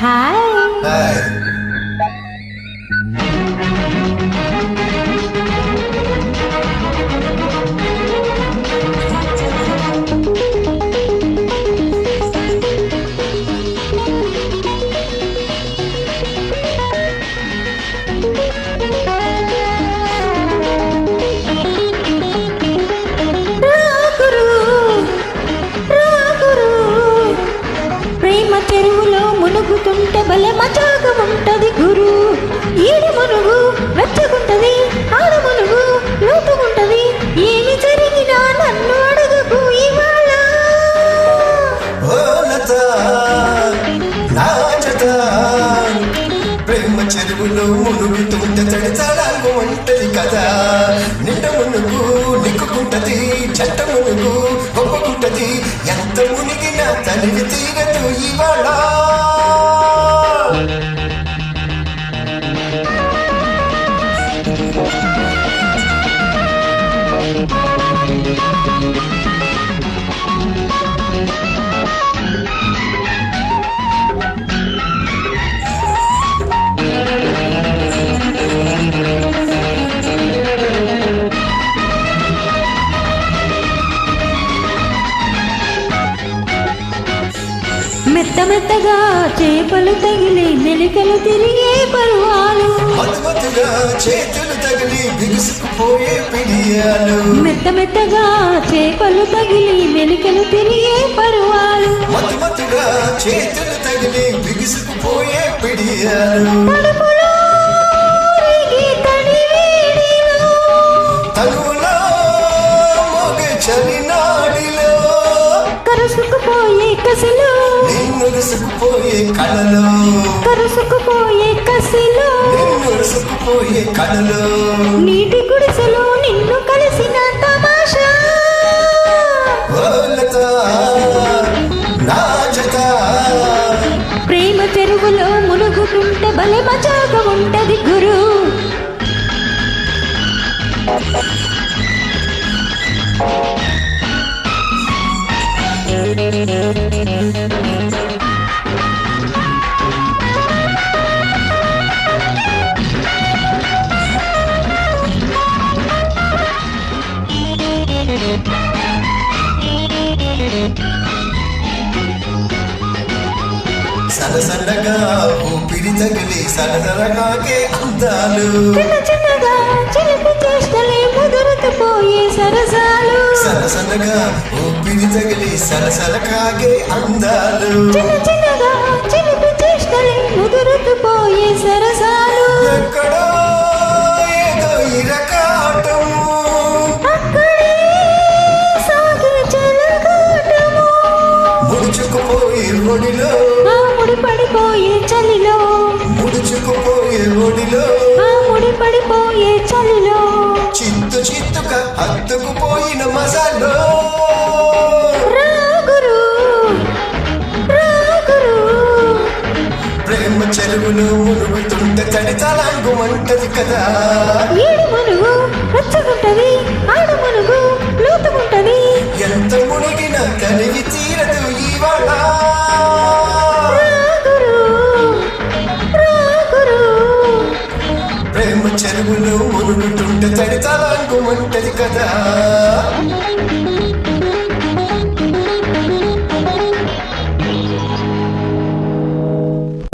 Hi. Hi. చెరువులో మునుగుతుంటే భలే మజాగా ఉంటది గురు. ఈడు మునుగు వెచ్చగుంటది, ఆడు మునుగు లోతుగుంటది. ఏమి జరిగినా నన్ను అడగకు ఇవాళ. ప్రేమ చెరువులో మునుగుతుంటే తడితలాగు ఉంటది కదా. నిండ మునుగు నిక్కుకుంటది, చెట్ట మునుగు గొప్పకుంటది. ఎంత మునిగినా తనివి తీరదు ఇవాళ. మెత్త మెత్తగా చేపలు తగిలి మెలికలు తిరిగే పరువాలు. మతుమతుగా చేతులు తగిలి బిగుసుకుపోయే పిడియాలు. మెత్త మెత్తగా చేపలు తగిలి మెలికలు తిరిగే పరువాలు. మతుమతుగా చేతులు తగిలి బిగుసుకుపోయే పిడియాలు. తడుపులో రేగే తడివేడిలో, తనువులో మోగే చలినాడిలో, కరుసుకుపోయే కసిలో, నిన్నురుసుకుపోయే కళలో, కరుసుకుపోయే కసిలో, నిన్నురుసుకుపోయే కళలో. నీటి గుడిసెలో నిన్ను కలిసిన తమాషా. ఓ లత, నా జత. ప్రేమ చెరువులో మునుగుతుంటే భలే మజాగా ఉంటది గురు. సరసరగా ఊపిరి తగిలి సరసరగాగే అందాలు. చిన్న చిన్నగా చిలిపి చేష్టలే ముదురుకుపోయే సరసాలు. సరసరగా ఊపిరి తగిలి సరసరగాగే అందాలు. చిన్న చిన్నగా చిలిపి చేష్టలే ముదురుకుపోయే సరసాలు. ఎక్కడో ఏదో ఇరకాటం, అక్కడే సాగే చెలగాటము. ముడుచుకుపోయే ఒడిలో, ఆ ముడి పడిపోయే చలిలో, ముడుచుకుపోయే ఒడిలో, ఆ ముడి పడిపోయే చలిలో. చిత్తు చిత్తుగా హత్తుకుపోయిన మసాలో. రాగురు రాగురు, ప్రేమ చెరువులో మునుగుతుంటే తడితలాంగుమంటది కదా. ఈడు మునుగు వెచ్చగుంటది, ఆడు మునుగు లోతుగుంటది. ఎంత మునిగినా తనివి తీరదు ఇవాళ. రాగురు రాగురు, ప్రేమ చెరువులో మునుగుతుంటే తడితలాంగుమంటది కదా.